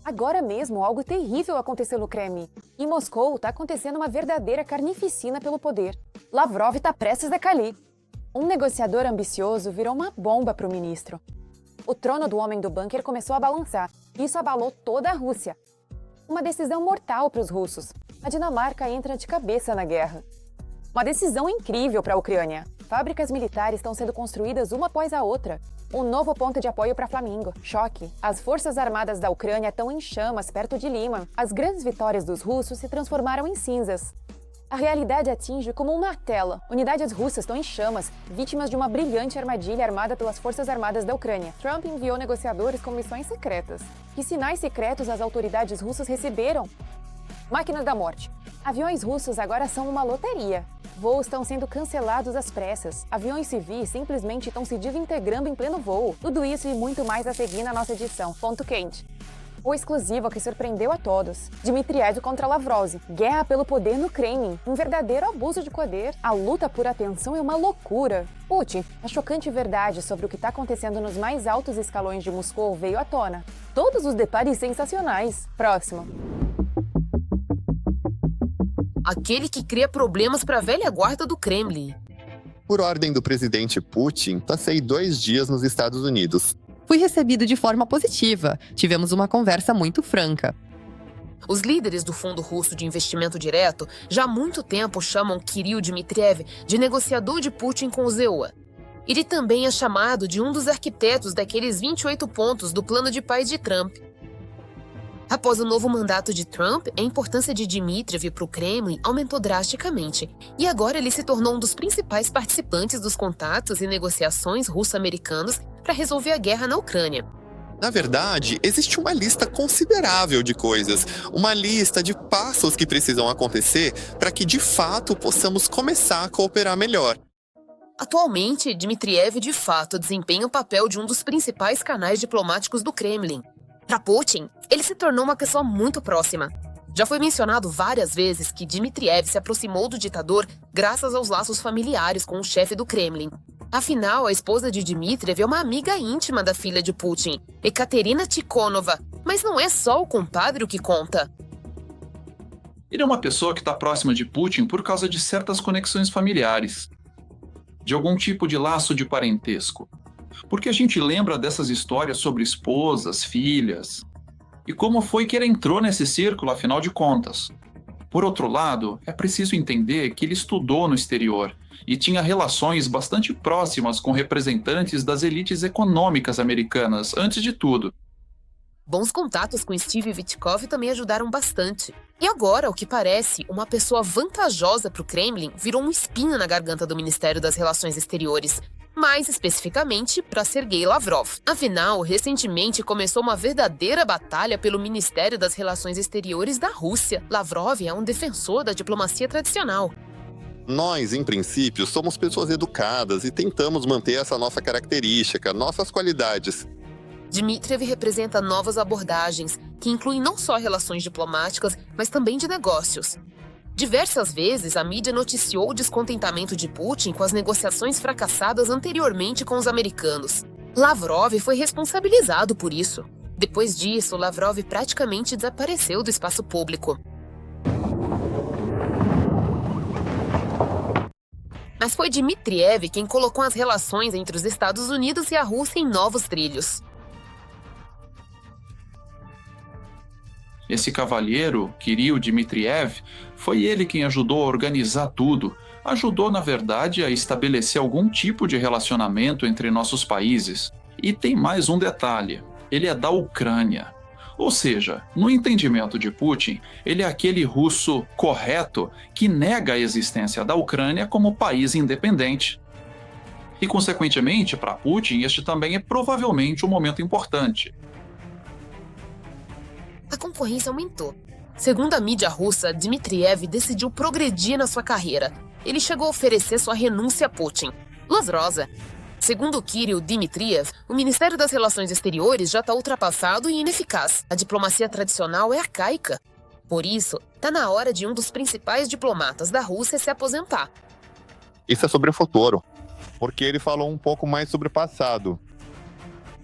Agora mesmo, algo terrível aconteceu no Kremlin. Em Moscou, está acontecendo uma verdadeira carnificina pelo poder. Lavrov está prestes a cair. Um negociador ambicioso virou uma bomba para o ministro. O trono do homem do bunker começou a balançar. Isso abalou toda a Rússia. Uma decisão mortal para os russos. A Dinamarca entra de cabeça na guerra. Uma decisão incrível para a Ucrânia. Fábricas militares estão sendo construídas uma após a outra. Um novo ponto de apoio para Flamingo. Choque. As forças armadas da Ucrânia estão em chamas perto de Lima. As grandes vitórias dos russos se transformaram em cinzas. A realidade atinge como uma tela. Unidades russas estão em chamas, vítimas de uma brilhante armadilha armada pelas forças armadas da Ucrânia. Trump enviou negociadores com missões secretas. Que sinais secretos as autoridades russas receberam? Máquinas da morte. Aviões russos agora são uma loteria. Voos estão sendo cancelados às pressas. Aviões civis simplesmente estão se desintegrando em pleno voo. Tudo isso e muito mais a seguir na nossa edição. Ponto quente. O exclusivo que surpreendeu a todos. Dmitriev contra Lavrov. Guerra pelo poder no Kremlin. Um verdadeiro abuso de poder. A luta por atenção é uma loucura. Putin, a chocante verdade sobre o que está acontecendo nos mais altos escalões de Moscou veio à tona. Todos os detalhes sensacionais. Próximo. Aquele que cria problemas para a velha guarda do Kremlin. Por ordem do presidente Putin, passei 2 dias nos Estados Unidos. Fui recebido de forma positiva. Tivemos uma conversa muito franca. Os líderes do Fundo Russo de Investimento Direto já há muito tempo chamam Kirill Dmitriev de negociador de Putin com o ZEUA. Ele também é chamado de um dos arquitetos daqueles 28 pontos do plano de paz de Trump. Após o novo mandato de Trump, a importância de Dmitriev para o Kremlin aumentou drasticamente, e agora ele se tornou um dos principais participantes dos contatos e negociações russo-americanos para resolver a guerra na Ucrânia. Na verdade, existe uma lista considerável de coisas, uma lista de passos que precisam acontecer para que, de fato, possamos começar a cooperar melhor. Atualmente, Dmitriev de fato desempenha o papel de um dos principais canais diplomáticos do Kremlin. Para Putin, ele se tornou uma pessoa muito próxima. Já foi mencionado várias vezes que Dmitriev se aproximou do ditador graças aos laços familiares com o chefe do Kremlin. Afinal, a esposa de Dmitriev é uma amiga íntima da filha de Putin, Ekaterina Tikhonova. Mas não é só o compadre o que conta. Ele é uma pessoa que está próxima de Putin por causa de certas conexões familiares, de algum tipo de laço de parentesco. Porque a gente lembra dessas histórias sobre esposas, filhas, e como foi que ele entrou nesse círculo, afinal de contas. Por outro lado, é preciso entender que ele estudou no exterior e tinha relações bastante próximas com representantes das elites econômicas americanas, antes de tudo. Bons contatos com Steve Witkoff também ajudaram bastante. E agora, ao que parece, uma pessoa vantajosa para o Kremlin virou um espinho na garganta do Ministério das Relações Exteriores, mais especificamente para Sergei Lavrov. Afinal, recentemente começou uma verdadeira batalha pelo Ministério das Relações Exteriores da Rússia. Lavrov é um defensor da diplomacia tradicional. Nós, em princípio, somos pessoas educadas e tentamos manter essa nossa característica, nossas qualidades. Dmitriev representa novas abordagens, que incluem não só relações diplomáticas, mas também de negócios. Diversas vezes, a mídia noticiou o descontentamento de Putin com as negociações fracassadas anteriormente com os americanos. Lavrov foi responsabilizado por isso. Depois disso, Lavrov praticamente desapareceu do espaço público. Mas foi Dmitriev quem colocou as relações entre os Estados Unidos e a Rússia em novos trilhos. Esse cavalheiro, Kirill Dmitriev, foi ele quem ajudou a organizar tudo. Ajudou, na verdade, a estabelecer algum tipo de relacionamento entre nossos países. E tem mais um detalhe: ele é da Ucrânia. Ou seja, no entendimento de Putin, ele é aquele russo correto que nega a existência da Ucrânia como país independente. E, consequentemente, para Putin, este também é provavelmente um momento importante. A concorrência aumentou. Segundo a mídia russa, Dmitriev decidiu progredir na sua carreira. Ele chegou a oferecer sua renúncia a Putin. Las Rosa. Segundo Kirill Dmitriev, o Ministério das Relações Exteriores já está ultrapassado e ineficaz. A diplomacia tradicional é arcaica. Por isso, está na hora de um dos principais diplomatas da Rússia se aposentar. Isso é sobre o futuro, porque ele falou um pouco mais sobre o passado.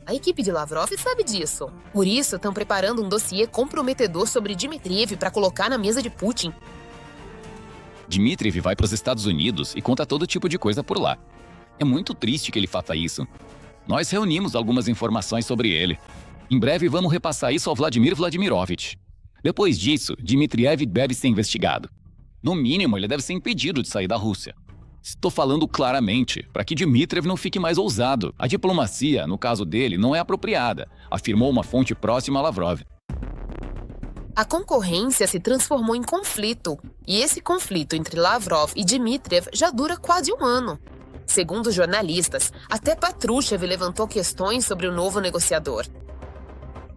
A equipe de Lavrov sabe disso. Por isso, estão preparando um dossiê comprometedor sobre Dmitriev para colocar na mesa de Putin. Dmitriev vai para os Estados Unidos e conta todo tipo de coisa por lá. É muito triste que ele faça isso. Nós reunimos algumas informações sobre ele. Em breve vamos repassar isso ao Vladimir Vladimirovich. Depois disso, Dmitriev deve ser investigado. No mínimo, ele deve ser impedido de sair da Rússia. Estou falando claramente, para que Dmitriev não fique mais ousado. A diplomacia, no caso dele, não é apropriada, afirmou uma fonte próxima a Lavrov. A concorrência se transformou em conflito, e esse conflito entre Lavrov e Dmitriev já dura quase um ano. Segundo jornalistas, até Patrushev levantou questões sobre o novo negociador.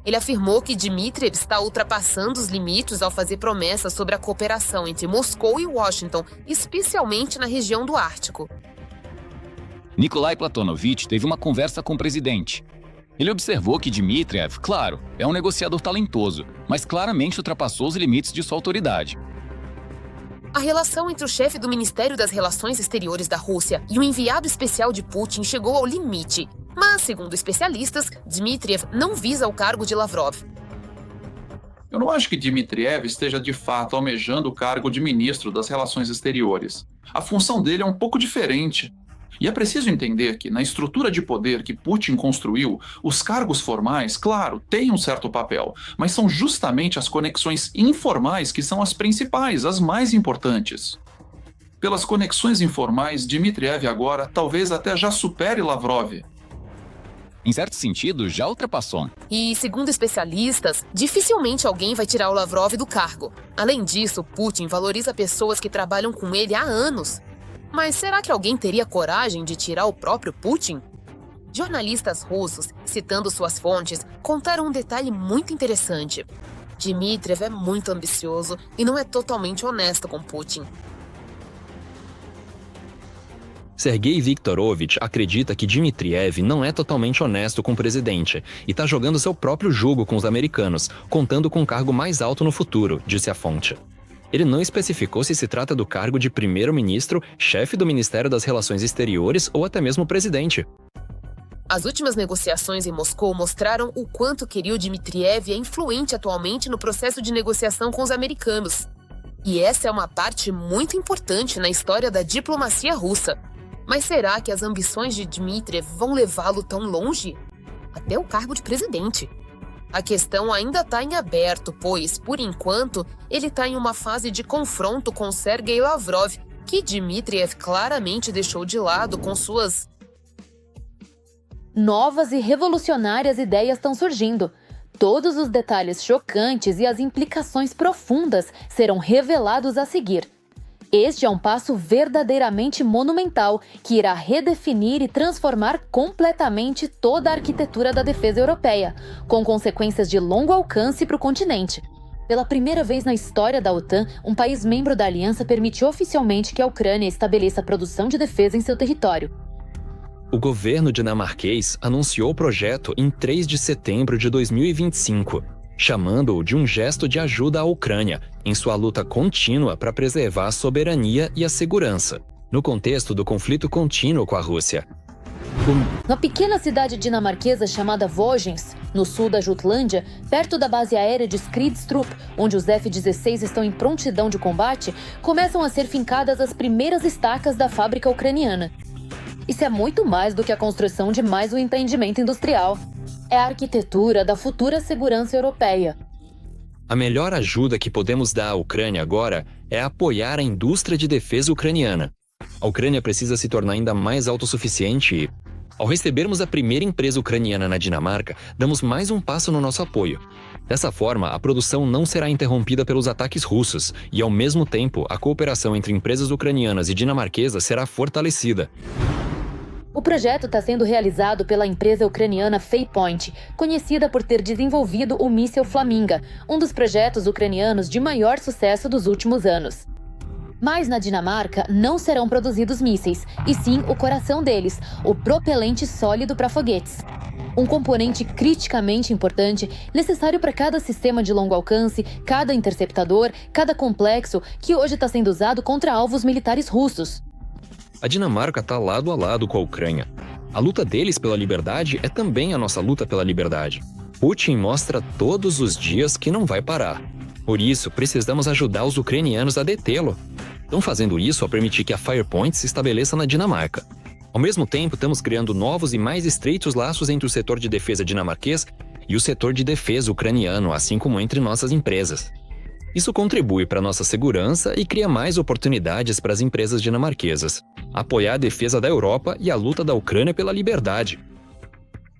Ele afirmou que Dmitriev está ultrapassando os limites ao fazer promessas sobre a cooperação entre Moscou e Washington, especialmente na região do Ártico. Nikolai Platonovich teve uma conversa com o presidente. Ele observou que Dmitriev, claro, é um negociador talentoso, mas claramente ultrapassou os limites de sua autoridade. A relação entre o chefe do Ministério das Relações Exteriores da Rússia e o enviado especial de Putin chegou ao limite. Mas, segundo especialistas, Dmitriev não visa o cargo de Lavrov. Eu não acho que Dmitriev esteja de fato almejando o cargo de ministro das Relações Exteriores. A função dele é um pouco diferente. E é preciso entender que, na estrutura de poder que Putin construiu, os cargos formais, claro, têm um certo papel, mas são justamente as conexões informais que são as principais, as mais importantes. Pelas conexões informais, Dmitriev agora talvez até já supere Lavrov. Em certo sentido, já ultrapassou. E, segundo especialistas, dificilmente alguém vai tirar o Lavrov do cargo. Além disso, Putin valoriza pessoas que trabalham com ele há anos. Mas será que alguém teria coragem de tirar o próprio Putin? Jornalistas russos, citando suas fontes, contaram um detalhe muito interessante. Dmitriev é muito ambicioso e não é totalmente honesto com Putin. Sergei Viktorovich acredita que Dmitriev não é totalmente honesto com o presidente e está jogando seu próprio jogo com os americanos, contando com um cargo mais alto no futuro, disse a fonte. Ele não especificou se se trata do cargo de primeiro-ministro, chefe do Ministério das Relações Exteriores ou até mesmo presidente. As últimas negociações em Moscou mostraram o quanto Kirill Dmitriev é influente atualmente no processo de negociação com os americanos. E essa é uma parte muito importante na história da diplomacia russa. Mas será que as ambições de Dmitriev vão levá-lo tão longe? Até o cargo de presidente. A questão ainda está em aberto, pois, por enquanto, ele está em uma fase de confronto com Sergei Lavrov, que Dmitriev claramente deixou de lado com suas... Novas e revolucionárias ideias estão surgindo. Todos os detalhes chocantes e as implicações profundas serão revelados a seguir. Este é um passo verdadeiramente monumental que irá redefinir e transformar completamente toda a arquitetura da defesa europeia, com consequências de longo alcance para o continente. Pela primeira vez na história da OTAN, um país membro da aliança permite oficialmente que a Ucrânia estabeleça a produção de defesa em seu território. O governo dinamarquês anunciou o projeto em 3 de setembro de 2025. Chamando-o de um gesto de ajuda à Ucrânia, em sua luta contínua para preservar a soberania e a segurança, no contexto do conflito contínuo com a Rússia. Na pequena cidade dinamarquesa chamada Vojens, no sul da Jutlândia, perto da base aérea de Skridstrup, onde os F-16 estão em prontidão de combate, começam a ser fincadas as primeiras estacas da fábrica ucraniana. Isso é muito mais do que a construção de mais um empreendimento industrial. É a arquitetura da futura segurança europeia. A melhor ajuda que podemos dar à Ucrânia agora é apoiar a indústria de defesa ucraniana. A Ucrânia precisa se tornar ainda mais autossuficiente e, ao recebermos a primeira empresa ucraniana na Dinamarca, damos mais um passo no nosso apoio. Dessa forma, a produção não será interrompida pelos ataques russos e, ao mesmo tempo, a cooperação entre empresas ucranianas e dinamarquesas será fortalecida. O projeto está sendo realizado pela empresa ucraniana Faypoint, conhecida por ter desenvolvido o míssil Flaminga, um dos projetos ucranianos de maior sucesso dos últimos anos. Mas na Dinamarca não serão produzidos mísseis, e sim o coração deles, o propelente sólido para foguetes. Um componente criticamente importante, necessário para cada sistema de longo alcance, cada interceptador, cada complexo, que hoje está sendo usado contra alvos militares russos. A Dinamarca está lado a lado com a Ucrânia. A luta deles pela liberdade é também a nossa luta pela liberdade. Putin mostra todos os dias que não vai parar. Por isso, precisamos ajudar os ucranianos a detê-lo. Estão fazendo isso ao permitir que a Firepoint se estabeleça na Dinamarca. Ao mesmo tempo, estamos criando novos e mais estreitos laços entre o setor de defesa dinamarquês e o setor de defesa ucraniano, assim como entre nossas empresas. Isso contribui para nossa segurança e cria mais oportunidades para as empresas dinamarquesas. Apoiar a defesa da Europa e a luta da Ucrânia pela liberdade.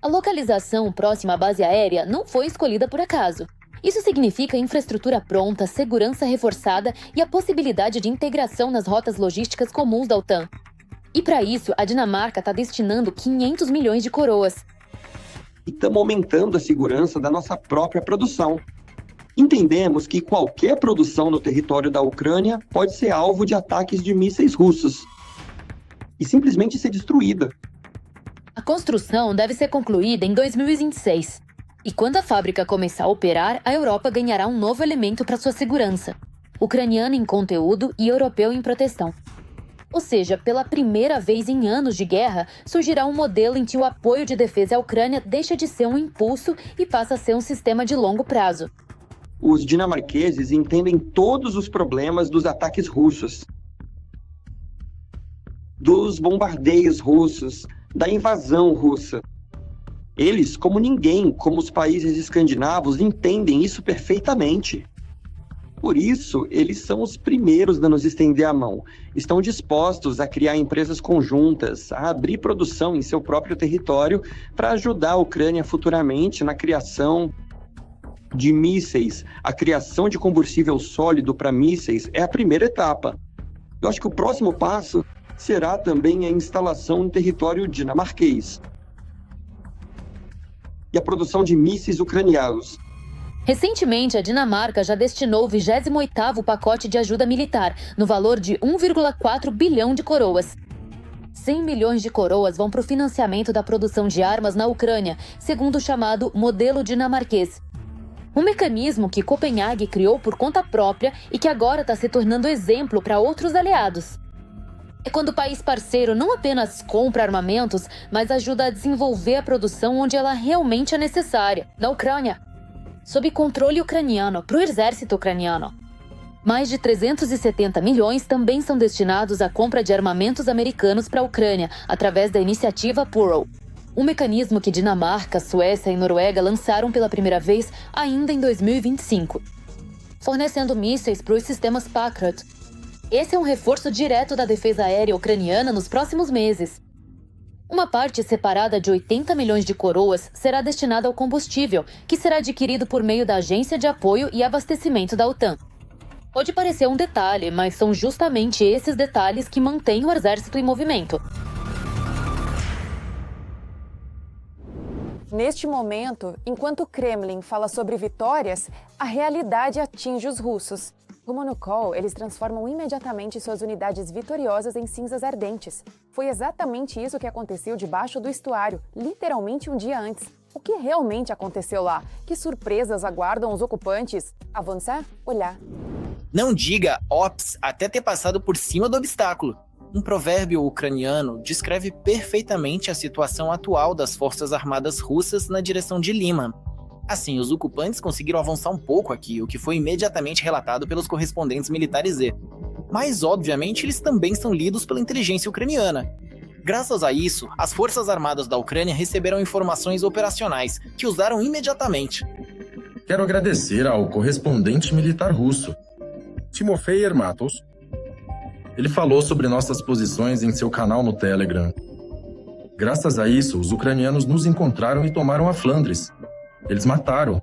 A localização próxima à base aérea não foi escolhida por acaso. Isso significa infraestrutura pronta, segurança reforçada e a possibilidade de integração nas rotas logísticas comuns da OTAN. E para isso, a Dinamarca está destinando 500 milhões de coroas. E estamos aumentando a segurança da nossa própria produção. Entendemos que qualquer produção no território da Ucrânia pode ser alvo de ataques de mísseis russos e simplesmente ser destruída. A construção deve ser concluída em 2026. E quando a fábrica começar a operar, a Europa ganhará um novo elemento para sua segurança: ucraniano em conteúdo e europeu em proteção. Ou seja, pela primeira vez em anos de guerra, surgirá um modelo em que o apoio de defesa à Ucrânia deixa de ser um impulso e passa a ser um sistema de longo prazo. Os dinamarqueses entendem todos os problemas dos ataques russos, dos bombardeios russos, da invasão russa. Eles, como ninguém, como os países escandinavos, entendem isso perfeitamente. Por isso, eles são os primeiros a nos estender a mão. Estão dispostos a criar empresas conjuntas, a abrir produção em seu próprio território para ajudar a Ucrânia futuramente na criação de mísseis. A criação de combustível sólido para mísseis é a primeira etapa. Eu acho que o próximo passo será também a instalação em território dinamarquês e a produção de mísseis ucranianos. Recentemente, a Dinamarca já destinou o 28º pacote de ajuda militar, no valor de 1,4 bilhão de coroas. 100 milhões de coroas vão para o financiamento da produção de armas na Ucrânia, segundo o chamado modelo dinamarquês. Um mecanismo que Copenhague criou por conta própria e que agora está se tornando exemplo para outros aliados. É quando o país parceiro não apenas compra armamentos, mas ajuda a desenvolver a produção onde ela realmente é necessária, na Ucrânia, sob controle ucraniano, para o exército ucraniano. Mais de 370 milhões também são destinados à compra de armamentos americanos para a Ucrânia, através da iniciativa PURO. Um mecanismo que Dinamarca, Suécia e Noruega lançaram pela primeira vez ainda em 2025, fornecendo mísseis para os sistemas Patriot. Esse é um reforço direto da defesa aérea ucraniana nos próximos meses. Uma parte separada de 80 milhões de coroas será destinada ao combustível, que será adquirido por meio da Agência de Apoio e Abastecimento da OTAN. Pode parecer um detalhe, mas são justamente esses detalhes que mantêm o exército em movimento. Neste momento, enquanto o Kremlin fala sobre vitórias, a realidade atinge os russos. Como no Call, eles transformam imediatamente suas unidades vitoriosas em cinzas ardentes. Foi exatamente isso que aconteceu debaixo do estuário, literalmente um dia antes. O que realmente aconteceu lá? Que surpresas aguardam os ocupantes? Avançar? Olhar. Não diga ops até ter passado por cima do obstáculo. Um provérbio ucraniano descreve perfeitamente a situação atual das forças armadas russas na direção de Lima. Assim, os ocupantes conseguiram avançar um pouco aqui, o que foi imediatamente relatado pelos correspondentes militares Z. Mas, obviamente, eles também são lidos pela inteligência ucraniana. Graças a isso, as forças armadas da Ucrânia receberam informações operacionais, que usaram imediatamente. Quero agradecer ao correspondente militar russo, Timofey Ermatos. Ele falou sobre nossas posições em seu canal no Telegram. Graças a isso, os ucranianos nos encontraram e tomaram a Flandres. Eles mataram.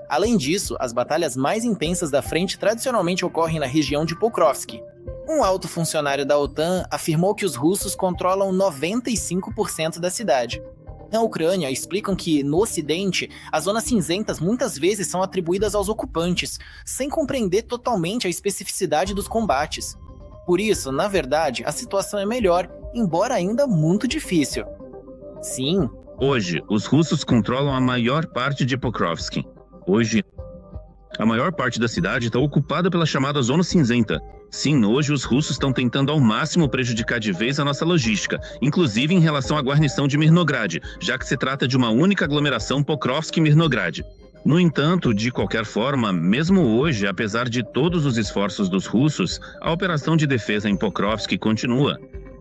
Além disso, as batalhas mais intensas da frente tradicionalmente ocorrem na região de Pokrovsk. Um alto funcionário da OTAN afirmou que os russos controlam 95% da cidade. Na Ucrânia, explicam que, no Ocidente, as zonas cinzentas muitas vezes são atribuídas aos ocupantes, sem compreender totalmente a especificidade dos combates. Por isso, na verdade, a situação é melhor, embora ainda muito difícil. Sim. Hoje, os russos controlam a maior parte de Pokrovsk. Hoje, A maior parte da cidade está ocupada pela chamada Zona Cinzenta. Sim, hoje os russos estão tentando ao máximo prejudicar de vez a nossa logística, inclusive em relação à guarnição de Mirnograd, já que se trata de uma única aglomeração Pokrovsk-Mirnograd. No entanto, de qualquer forma, mesmo hoje, apesar de todos os esforços dos russos, a operação de defesa em Pokrovsk continua.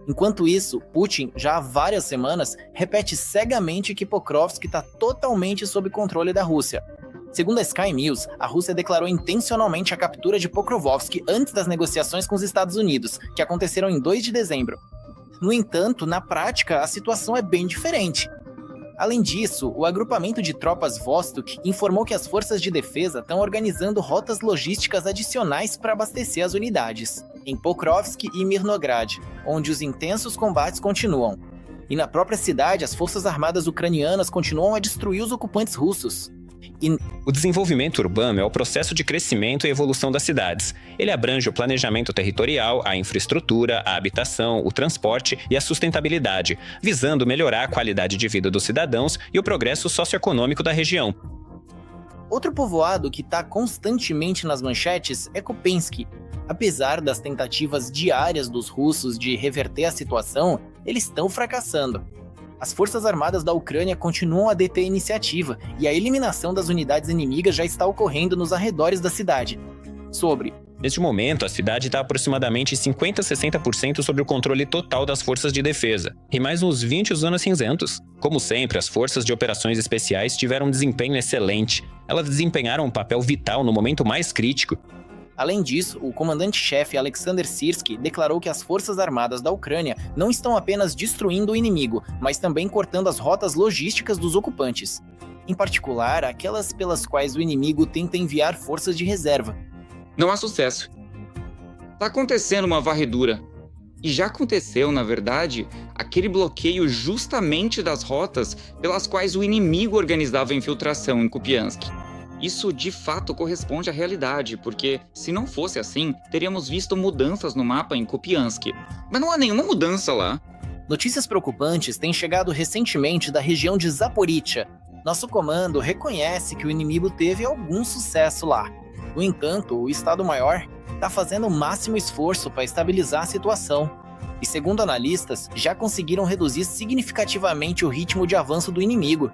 Enquanto isso, Putin, já há várias semanas, repete cegamente que Pokrovsk está totalmente sob controle da Rússia. Segundo a Sky News, a Rússia declarou intencionalmente a captura de Pokrovsk antes das negociações com os Estados Unidos, que aconteceram em 2 de dezembro. No entanto, na prática, a situação é bem diferente. Além disso, o agrupamento de tropas Vostok informou que as forças de defesa estão organizando rotas logísticas adicionais para abastecer as unidades, em Pokrovsk e Mirnograd, onde os intensos combates continuam. E na própria cidade, as forças armadas ucranianas continuam a destruir os ocupantes russos. O desenvolvimento urbano é o processo de crescimento e evolução das cidades. Ele abrange o planejamento territorial, a infraestrutura, a habitação, o transporte e a sustentabilidade, visando melhorar a qualidade de vida dos cidadãos e o progresso socioeconômico da região. Outro povoado que está constantemente nas manchetes é Kupiansk. Apesar das tentativas diárias dos russos de reverter a situação, eles estão fracassando. As forças armadas da Ucrânia continuam a deter a iniciativa e a eliminação das unidades inimigas já está ocorrendo nos arredores da cidade. Neste momento, a cidade está aproximadamente 50% a 60% sob o controle total das forças de defesa, e mais uns 20 zonas cinzentos. Como sempre, as forças de operações especiais tiveram um desempenho excelente. Elas desempenharam um papel vital no momento mais crítico. Além disso, o comandante-chefe Alexander Sirski declarou que as forças armadas da Ucrânia não estão apenas destruindo o inimigo, mas também cortando as rotas logísticas dos ocupantes. Em particular, aquelas pelas quais o inimigo tenta enviar forças de reserva. Não há sucesso. Está acontecendo uma varredura. E já aconteceu, na verdade, aquele bloqueio justamente das rotas pelas quais o inimigo organizava a infiltração em Kupiansk. Isso de fato corresponde à realidade, porque se não fosse assim, teríamos visto mudanças no mapa em Kupiansk. Mas não há nenhuma mudança lá. Notícias preocupantes têm chegado recentemente da região de Zaporizhia. Nosso comando reconhece que o inimigo teve algum sucesso lá. No entanto, o Estado-Maior está fazendo o máximo esforço para estabilizar a situação. E segundo analistas, já conseguiram reduzir significativamente o ritmo de avanço do inimigo.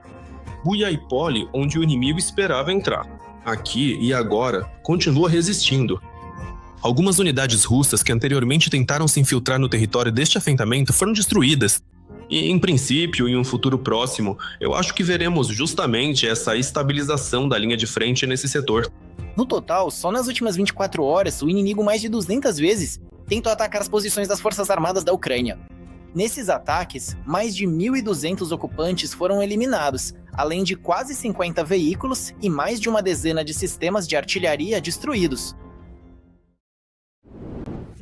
Buyaipole, onde o inimigo esperava entrar. Aqui e agora, continua resistindo. Algumas unidades russas que anteriormente tentaram se infiltrar no território deste assentamento foram destruídas. E, em princípio, em um futuro próximo, eu acho que veremos justamente essa estabilização da linha de frente nesse setor. No total, só nas últimas 24 horas, o inimigo mais de 200 vezes tentou atacar as posições das forças armadas da Ucrânia. Nesses ataques, mais de 1.200 ocupantes foram eliminados, além de quase 50 veículos e mais de uma dezena de sistemas de artilharia destruídos.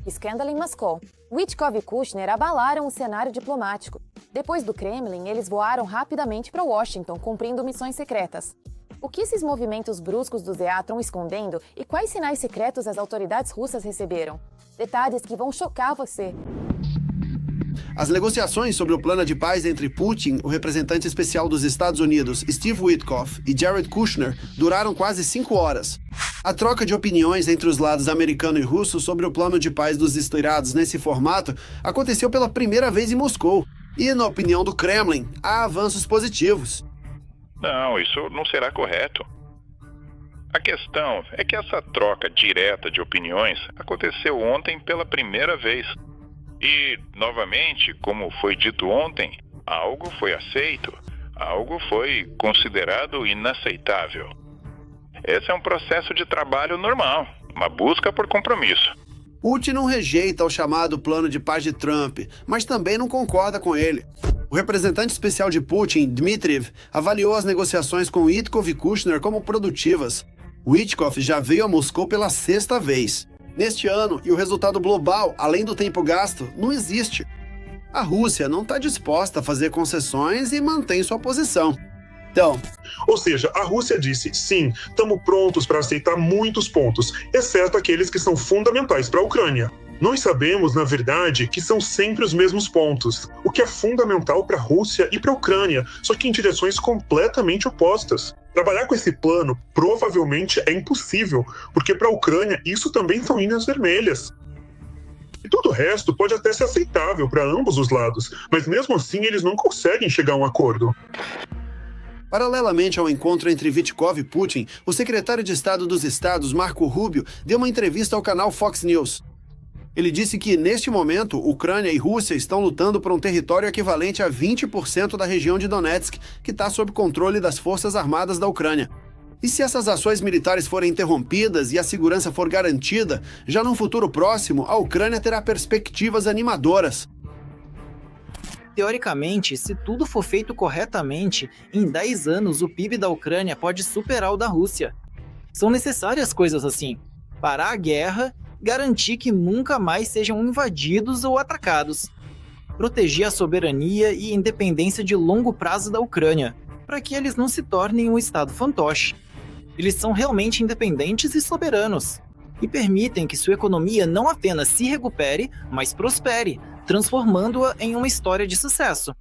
Escândalo em Moscou. Wittkov e Kushner abalaram o cenário diplomático. Depois do Kremlin, eles voaram rapidamente para Washington, cumprindo missões secretas. O que esses movimentos bruscos do ZA estão escondendo e quais sinais secretos as autoridades russas receberam? Detalhes que vão chocar você. As negociações sobre o plano de paz entre Putin, o representante especial dos Estados Unidos, Steve Witkoff, e Jared Kushner duraram quase 5 horas. A troca de opiniões entre os lados americano e russo sobre o plano de paz dos estreados nesse formato aconteceu pela primeira vez em Moscou. E, na opinião do Kremlin, há avanços positivos. Não, isso não será correto. A questão é que essa troca direta de opiniões aconteceu ontem pela primeira vez. E, novamente, como foi dito ontem, algo foi aceito, algo foi considerado inaceitável. Esse é um processo de trabalho normal, uma busca por compromisso. Putin não rejeita o chamado plano de paz de Trump, mas também não concorda com ele. O representante especial de Putin, Dmitriev, avaliou as negociações com Witkoff e Kushner como produtivas. Witkoff já veio a Moscou pela 6ª vez. Neste ano, e o resultado global, além do tempo gasto, não existe. A Rússia não está disposta a fazer concessões e mantém sua posição. Ou seja, a Rússia disse, sim, estamos prontos para aceitar muitos pontos, exceto aqueles que são fundamentais para a Ucrânia. Nós sabemos, na verdade, que são sempre os mesmos pontos, o que é fundamental para a Rússia e para a Ucrânia, só que em direções completamente opostas. Trabalhar com esse plano provavelmente é impossível, porque para a Ucrânia isso também são linhas vermelhas. E todo o resto pode até ser aceitável para ambos os lados, mas mesmo assim eles não conseguem chegar a um acordo. Paralelamente ao encontro entre Vitkov e Putin, o secretário de Estado dos Estados, Marco Rubio, deu uma entrevista ao canal Fox News. Ele disse que, neste momento, Ucrânia e Rússia estão lutando por um território equivalente a 20% da região de Donetsk, que está sob controle das Forças Armadas da Ucrânia. E se essas ações militares forem interrompidas e a segurança for garantida, já num futuro próximo, a Ucrânia terá perspectivas animadoras. Teoricamente, se tudo for feito corretamente, em 10 anos o PIB da Ucrânia pode superar o da Rússia. São necessárias coisas assim: parar a guerra, garantir que nunca mais sejam invadidos ou atacados, proteger a soberania e independência de longo prazo da Ucrânia, para que eles não se tornem um estado fantoche. Eles são realmente independentes e soberanos, e permitem que sua economia não apenas se recupere, mas prospere, transformando-a em uma história de sucesso.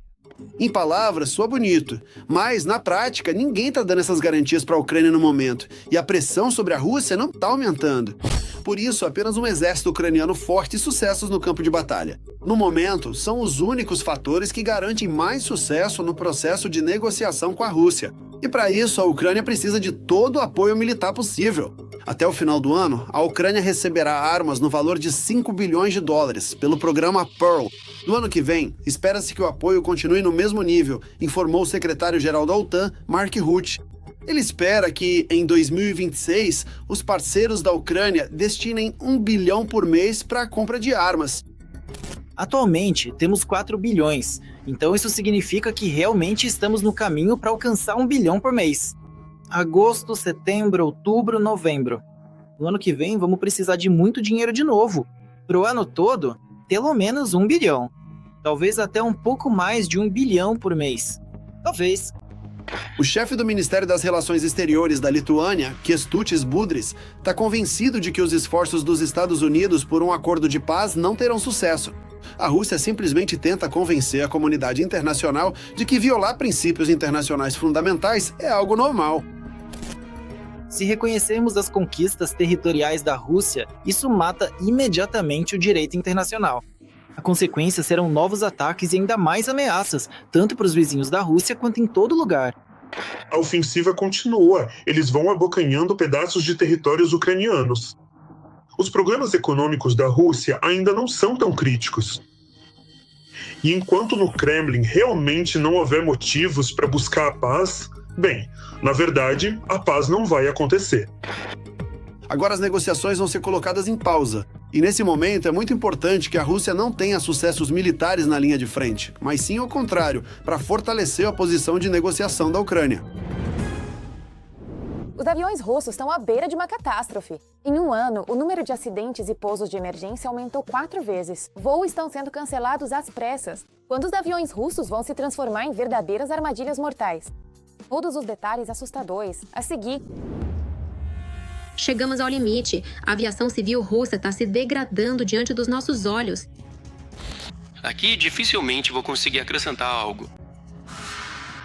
Em palavras, soa bonito, mas na prática ninguém está dando essas garantias para a Ucrânia no momento, e a pressão sobre a Rússia não está aumentando. Por isso, apenas um exército ucraniano forte e sucessos no campo de batalha. No momento, são os únicos fatores que garantem mais sucesso no processo de negociação com a Rússia. E para isso, a Ucrânia precisa de todo o apoio militar possível. Até o final do ano, a Ucrânia receberá armas no valor de 5 bilhões de dólares pelo programa Pearl. No ano que vem, espera-se que o apoio continue no mesmo nível, informou o secretário-geral da OTAN, Mark Rutte. Ele espera que, em 2026, os parceiros da Ucrânia destinem 1 bilhão por mês para a compra de armas. Atualmente, temos 4 bilhões, então isso significa que realmente estamos no caminho para alcançar 1 bilhão por mês. Agosto, setembro, outubro, novembro. No ano que vem, vamos precisar de muito dinheiro de novo. Pro ano todo, pelo menos 1 bilhão. Talvez até um pouco mais de 1 bilhão por mês. Talvez. O chefe do Ministério das Relações Exteriores da Lituânia, Kęstutis Budrys, está convencido de que os esforços dos Estados Unidos por um acordo de paz não terão sucesso. A Rússia simplesmente tenta convencer a comunidade internacional de que violar princípios internacionais fundamentais é algo normal. Se reconhecermos as conquistas territoriais da Rússia, isso mata imediatamente o direito internacional. A consequência serão novos ataques e ainda mais ameaças, tanto para os vizinhos da Rússia quanto em todo lugar. A ofensiva continua. Eles vão abocanhando pedaços de territórios ucranianos. Os problemas econômicos da Rússia ainda não são tão críticos. E enquanto no Kremlin realmente não houver motivos para buscar a paz, bem, na verdade, a paz não vai acontecer. Agora as negociações vão ser colocadas em pausa. E nesse momento é muito importante que a Rússia não tenha sucessos militares na linha de frente, mas sim ao contrário, para fortalecer a posição de negociação da Ucrânia. Os aviões russos estão à beira de uma catástrofe. Em um ano, o número de acidentes e pousos de emergência aumentou 4 vezes. Voos estão sendo cancelados às pressas, quando os aviões russos vão se transformar em verdadeiras armadilhas mortais. Todos os detalhes assustadores a seguir. Chegamos ao limite. A aviação civil russa está se degradando diante dos nossos olhos. Aqui dificilmente vou conseguir acrescentar algo.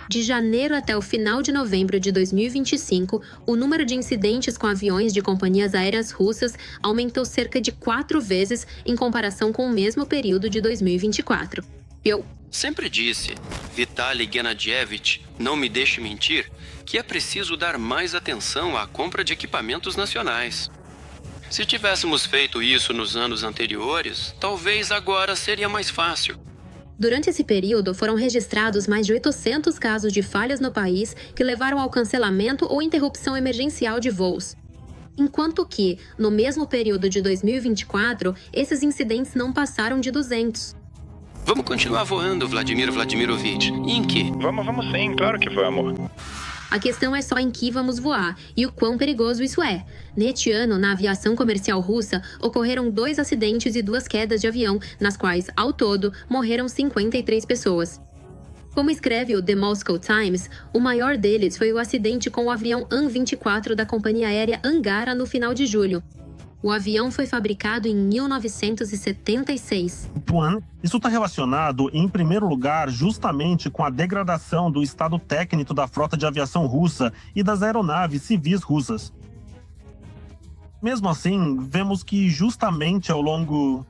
De janeiro até o final de novembro de 2025, o número de incidentes com aviões de companhias aéreas russas aumentou cerca de 4 vezes em comparação com o mesmo período de 2024. Eu sempre disse, Vitaly Genadyevich, não me deixe mentir, que é preciso dar mais atenção à compra de equipamentos nacionais. Se tivéssemos feito isso nos anos anteriores, talvez agora seria mais fácil. Durante esse período, foram registrados mais de 800 casos de falhas no país que levaram ao cancelamento ou interrupção emergencial de voos. Enquanto que, no mesmo período de 2024, esses incidentes não passaram de 200. Vamos continuar voando, Vladimir Vladimirovich. E em que? Vamos sim, claro que vamos. A questão é só em que vamos voar e o quão perigoso isso é. Neste ano, na aviação comercial russa, ocorreram 2 acidentes e 2 quedas de avião, nas quais, ao todo, morreram 53 pessoas. Como escreve o The Moscow Times, o maior deles foi o acidente com o avião An-24 da companhia aérea Angara no final de julho. O avião foi fabricado em 1976. Isso está relacionado, em primeiro lugar, justamente com a degradação do estado técnico da frota de aviação russa e das aeronaves civis russas. Mesmo assim, vemos que justamente ao longo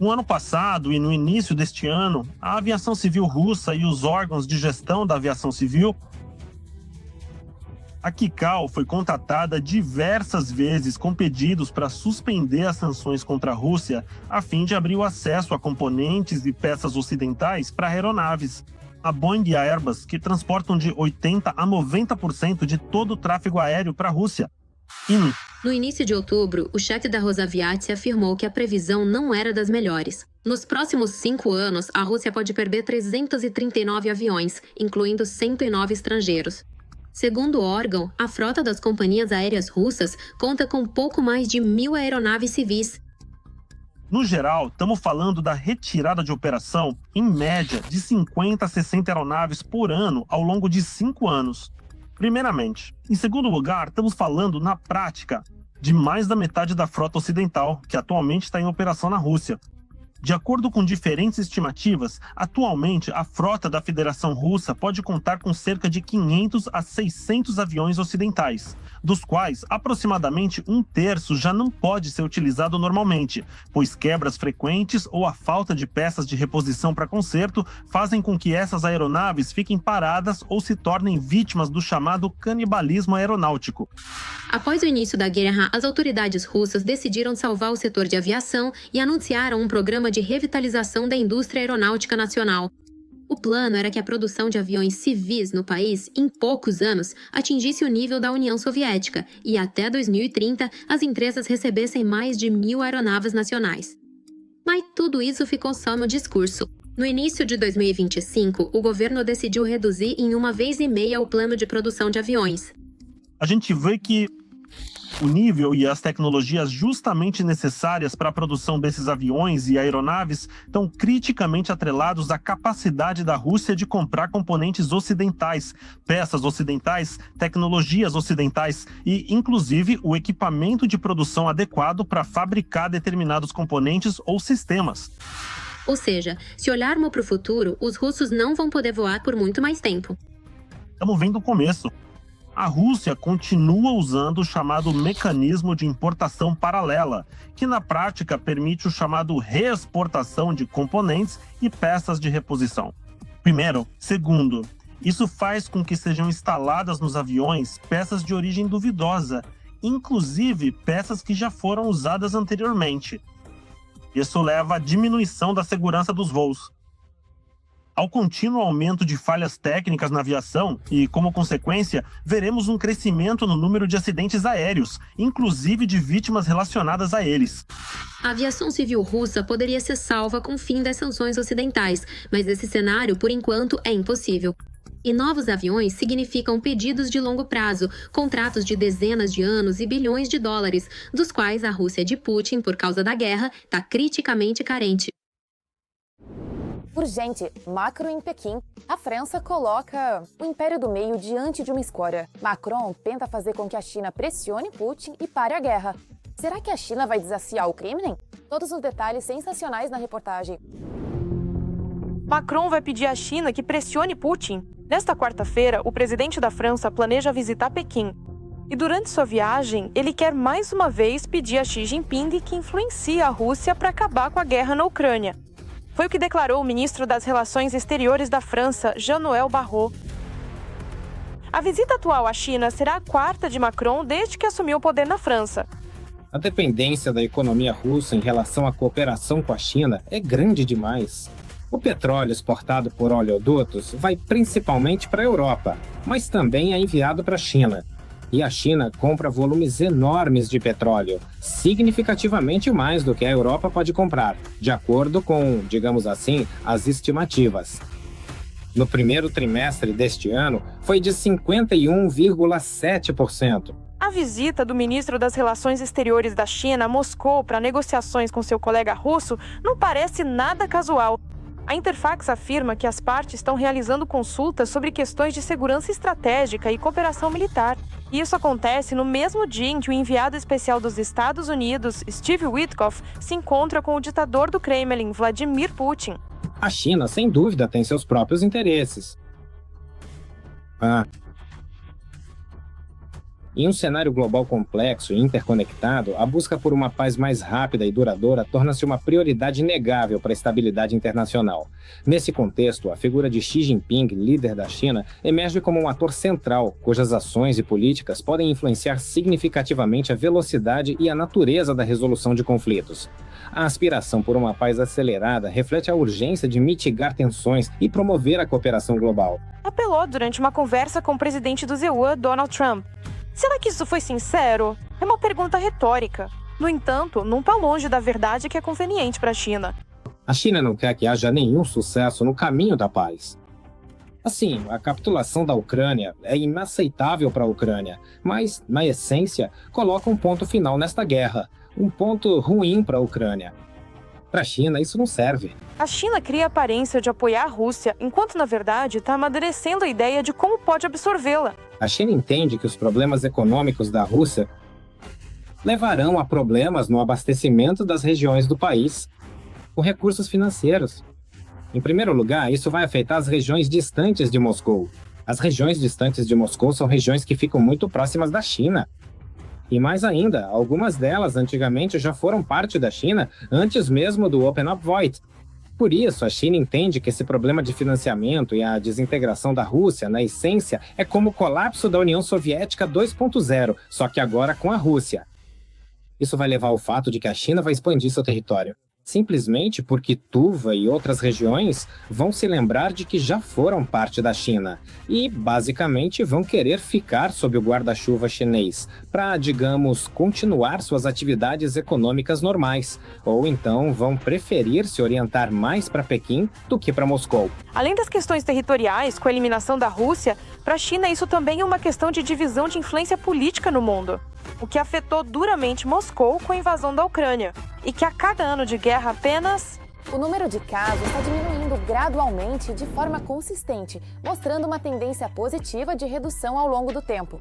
do ano passado e no início deste ano, a aviação civil russa e os órgãos de gestão da aviação civil, a Kikal foi contatada diversas vezes com pedidos para suspender as sanções contra a Rússia a fim de abrir o acesso a componentes e peças ocidentais para aeronaves. A Boeing e a Airbus, que transportam de 80% a 90% de todo o tráfego aéreo para a Rússia. No início de outubro, o chefe da Rosaviatsia afirmou que a previsão não era das melhores. Nos próximos 5 anos, a Rússia pode perder 339 aviões, incluindo 109 estrangeiros. Segundo o órgão, a frota das companhias aéreas russas conta com pouco mais de 1.000 aeronaves civis. No geral, estamos falando da retirada de operação, em média, de 50 a 60 aeronaves por ano ao longo de 5 anos. Primeiramente. Em segundo lugar, estamos falando, na prática, de mais da metade da frota ocidental, que atualmente está em operação na Rússia. De acordo com diferentes estimativas, atualmente a frota da Federação Russa pode contar com cerca de 500 a 600 aviões ocidentais, dos quais aproximadamente 1/3 já não pode ser utilizado normalmente, pois quebras frequentes ou a falta de peças de reposição para conserto fazem com que essas aeronaves fiquem paradas ou se tornem vítimas do chamado canibalismo aeronáutico. Após o início da guerra, as autoridades russas decidiram salvar o setor de aviação e anunciaram um programa de revitalização da indústria aeronáutica nacional. O plano era que a produção de aviões civis no país, em poucos anos, atingisse o nível da União Soviética e até 2030 as empresas recebessem mais de 1.000 aeronaves nacionais. Mas tudo isso ficou só no discurso. No início de 2025, o governo decidiu reduzir em 1,5 vezes o plano de produção de aviões. A gente vê que o nível e as tecnologias justamente necessárias para a produção desses aviões e aeronaves estão criticamente atrelados à capacidade da Rússia de comprar componentes ocidentais, peças ocidentais, tecnologias ocidentais e, inclusive, o equipamento de produção adequado para fabricar determinados componentes ou sistemas. Ou seja, se olharmos para o futuro, os russos não vão poder voar por muito mais tempo. Estamos vendo o começo. A Rússia continua usando o chamado mecanismo de importação paralela, que na prática permite o chamado reexportação de componentes e peças de reposição. Primeiro. Segundo, isso faz com que sejam instaladas nos aviões peças de origem duvidosa, inclusive peças que já foram usadas anteriormente. Isso leva à diminuição da segurança dos voos. Ao contínuo aumento de falhas técnicas na aviação e, como consequência, veremos um crescimento no número de acidentes aéreos, inclusive de vítimas relacionadas a eles. A aviação civil russa poderia ser salva com o fim das sanções ocidentais, mas esse cenário, por enquanto, é impossível. E novos aviões significam pedidos de longo prazo, contratos de dezenas de anos e bilhões de dólares, dos quais a Rússia de Putin, por causa da guerra, está criticamente carente. Urgente, macro em Pequim. A França coloca o Império do Meio diante de uma escória. Macron tenta fazer com que a China pressione Putin e pare a guerra. Será que a China vai desafiar o Kremlin? Todos os detalhes sensacionais na reportagem. Macron vai pedir à China que pressione Putin. Nesta quarta-feira, o presidente da França planeja visitar Pequim. E durante sua viagem, ele quer mais uma vez pedir a Xi Jinping que influencie a Rússia para acabar com a guerra na Ucrânia. Foi o que declarou o ministro das Relações Exteriores da França, Jean-Noël Barrot. A visita atual à China será a 4ª de Macron desde que assumiu o poder na França. A dependência da economia russa em relação à cooperação com a China é grande demais. O petróleo exportado por oleodutos vai principalmente para a Europa, mas também é enviado para a China. E a China compra volumes enormes de petróleo, significativamente mais do que a Europa pode comprar, de acordo com, digamos assim, as estimativas. No primeiro trimestre deste ano, foi de 51,7%. A visita do ministro das Relações Exteriores da China a Moscou para negociações com seu colega russo não parece nada casual. A Interfax afirma que as partes estão realizando consultas sobre questões de segurança estratégica e cooperação militar. E isso acontece no mesmo dia em que o enviado especial dos Estados Unidos, Steve Witkoff, se encontra com o ditador do Kremlin, Vladimir Putin. A China, sem dúvida, tem seus próprios interesses. Em um cenário global complexo e interconectado, a busca por uma paz mais rápida e duradoura torna-se uma prioridade inegável para a estabilidade internacional. Nesse contexto, a figura de Xi Jinping, líder da China, emerge como um ator central, cujas ações e políticas podem influenciar significativamente a velocidade e a natureza da resolução de conflitos. A aspiração por uma paz acelerada reflete a urgência de mitigar tensões e promover a cooperação global. Apelou durante uma conversa com o presidente do ZEUA, Donald Trump. Será que isso foi sincero? É uma pergunta retórica. No entanto, não está longe da verdade que é conveniente para a China. A China não quer que haja nenhum sucesso no caminho da paz. Assim, a capitulação da Ucrânia é inaceitável para a Ucrânia, mas, na essência, coloca um ponto final nesta guerra. Um ponto ruim para a Ucrânia. Para a China, isso não serve. A China cria a aparência de apoiar a Rússia, enquanto, na verdade, está amadurecendo a ideia de como pode absorvê-la. A China entende que os problemas econômicos da Rússia levarão a problemas no abastecimento das regiões do país, com recursos financeiros. Em primeiro lugar, isso vai afetar as regiões distantes de Moscou. As regiões distantes de Moscou são regiões que ficam muito próximas da China. E mais ainda, algumas delas antigamente já foram parte da China antes mesmo do Open Up Void. Por isso, a China entende que esse problema de financiamento e a desintegração da Rússia, na essência, é como o colapso da União Soviética 2.0, só que agora com a Rússia. Isso vai levar ao fato de que a China vai expandir seu território. Simplesmente porque Tuva e outras regiões vão se lembrar de que já foram parte da China e, basicamente, vão querer ficar sob o guarda-chuva chinês para, digamos, continuar suas atividades econômicas normais, ou então vão preferir se orientar mais para Pequim do que para Moscou. Além das questões territoriais, com a eliminação da Rússia, para a China isso também é uma questão de divisão de influência política no mundo, o que afetou duramente Moscou com a invasão da Ucrânia, e que a cada ano de guerra apenas... O número de casos está diminuindo gradualmente de forma consistente, mostrando uma tendência positiva de redução ao longo do tempo.